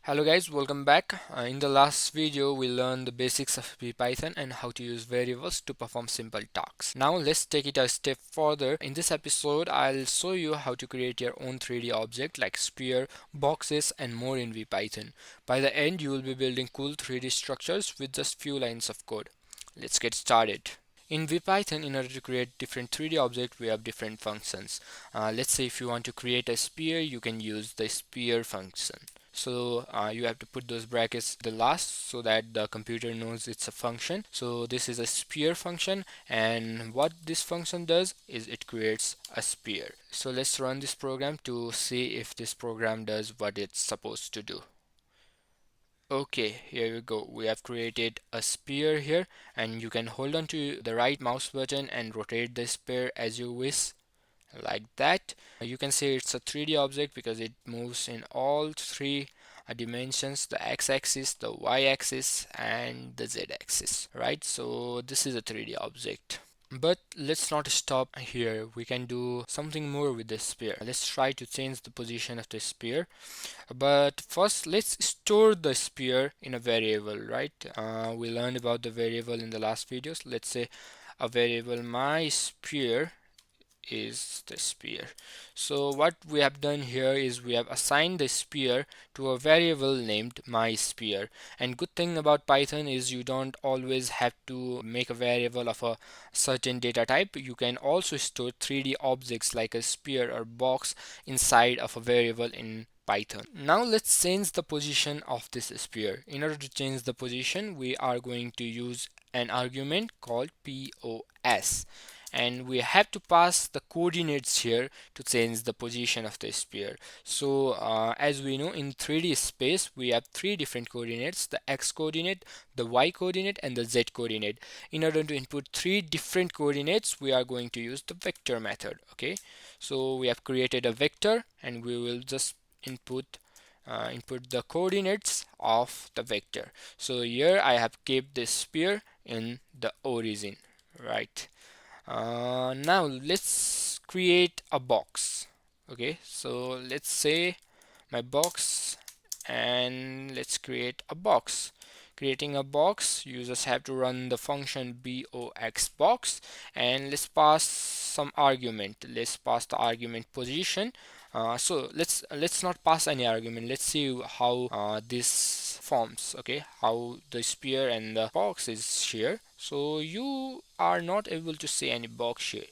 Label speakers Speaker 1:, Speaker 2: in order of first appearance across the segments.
Speaker 1: Hello guys, welcome back. In the last video we learned the basics of VPython and how to use variables to perform simple tasks. Now let's take it a step further. In this episode I'll show you how to create your own 3D object like sphere, boxes and more in VPython. By the end you will be building cool 3D structures with just few lines of code. Let's get started. In VPython, in order to create different 3D objects, we have different functions. Let's say if you want to create a sphere, you can use the sphere function. So you have to put those brackets the last so that the computer knows it's a function. So this is a sphere function, and what this function does is it creates a sphere. So let's run this program to see if this program does what it's supposed to do. Okay, here we go. We have created a sphere here, and you can hold on to the right mouse button and rotate the sphere as you wish, like that. You can say it's a 3D object because it moves in all three dimensions: the x-axis, the y-axis, and the z-axis, right? So this is a 3D object. But let's not stop here. We can do something more with the sphere. Let's try to change the position of the sphere. But first, let's store the sphere in a variable, right? We learned about the variable in the last videos. Let's say a variable my sphere is the sphere. So what we have done here is we have assigned the sphere to a variable named my sphere. And good thing about Python is you don't always have to make a variable of a certain data type. You can also store 3D objects like a sphere or box inside of a variable in Python. Now let's change the position of this sphere. In order to change the position, we are going to use an argument called POS, and we have to pass the coordinates here to change the position of the sphere. So as we know, in 3D space we have three different coordinates: the x coordinate, the y coordinate, and the z coordinate. In order to input three different coordinates, we are going to use the vector method. Okay, so we have created a vector and we will just input the coordinates of the vector. So here I have kept this sphere in the origin, right? Now let's create a box. Okay, so let's say my box, and let's create a box. Creating a box, you just have to run the function boxbox, and let's pass some argument. Let's pass the argument position. So let's not pass any argument. Let's see how this forms. Okay, how the sphere and the box is here. So you are not able to see any box here.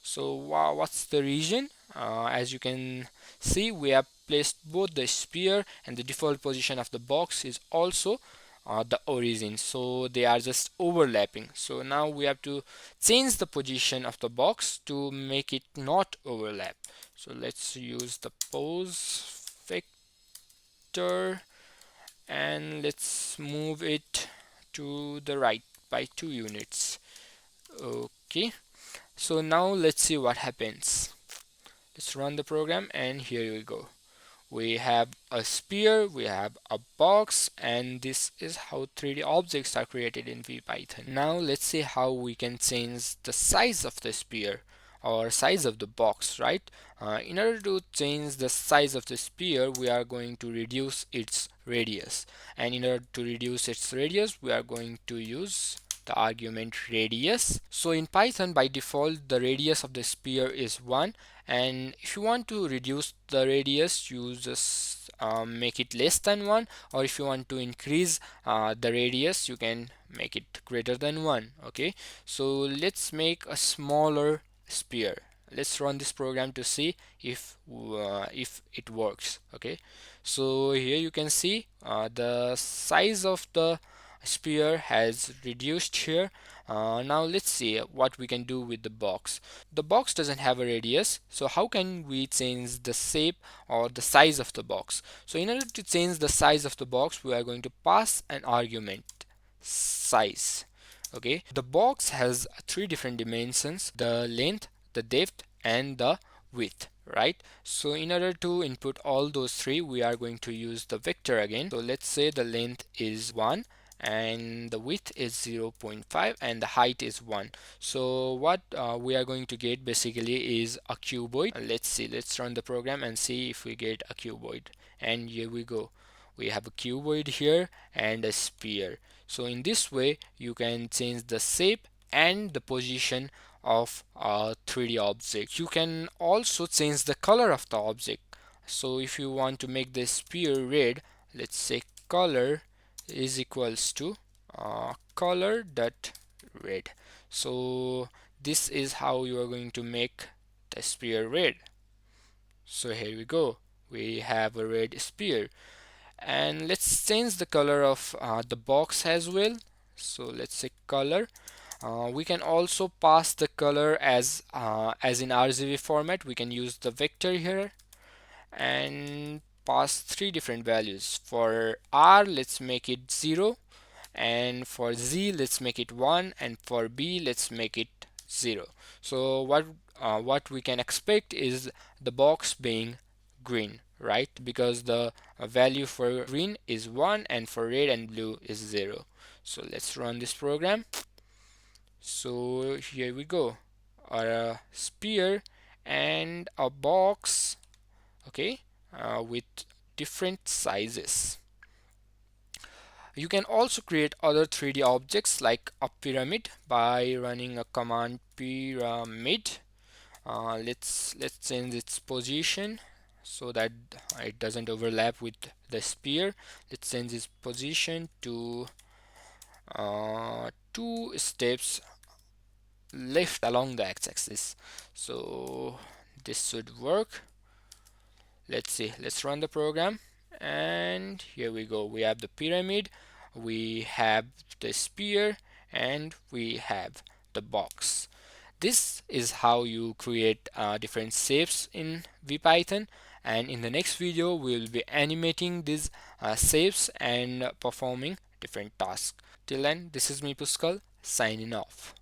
Speaker 1: So what's the reason? As you can see, we have placed both the sphere, and the default position of the box is also the origin, so they are just overlapping. So now we have to change the position of the box to make it not overlap. So let's use the pose vector and let's move it to the right by 2 units. Okay, so now let's see what happens. Let's run the program, and here we go. We have a sphere, we have a box, and this is how 3D objects are created in VPython. Now let's see how we can change the size of the sphere or size of the box, right? In order to change the size of the sphere, we are going to reduce its radius, and in order to reduce its radius, we are going to use the argument radius. So in Python, by default the radius of the sphere is 1, and if you want to reduce the radius, you just make it less than 1, or if you want to increase the radius, you can make it greater than 1. Okay, so let's make a smaller sphere. Let's run this program to see if it works. Okay, so here you can see the size of the sphere has reduced here. Now let's see what we can do with the box. The box doesn't have a radius, so how can we change the shape or the size of the box? So in order to change the size of the box, we are going to pass an argument size. Okay, the box has three different dimensions: the length, the depth, and the width, right? So in order to input all those three, we are going to use the vector again. So let's say the length is 1 and the width is 0.5 and the height is 1. So what we are going to get basically is a cuboid. Let's see, let's run the program and see if we get a cuboid, and here we go. we have a cuboid here and a sphere. So in this way you can change the shape and the position of a 3D object. You can also change the color of the object. So if you want to make the sphere red, let's say color is equals to color dot red. So this is how you are going to make the sphere red. So here we go, we have a red sphere. And let's change the color of the box as well. So let's say color. We can also pass the color as in RGB format. We can use the vector here and pass three different values. For R, let's make it 0, and for Z, let's make it 1, and for B, let's make it 0. So what we can expect is the box being green, right? Because the value for green is 1 and for red and blue is 0. So let's run this program. So here we go, a sphere and a box, okay, with different sizes. You can also create other 3D objects like a pyramid by running a command pyramid. Let's change its position so that it doesn't overlap with the sphere. Let's change its position to 2 steps left along the x-axis. So this should work. Let's see, let's run the program, and here we go. We have the pyramid, we have the sphere, and we have the box. This is how you create different shapes in VPython, and in the next video we will be animating these shapes and performing different tasks. Till then, this is me Puskal signing off.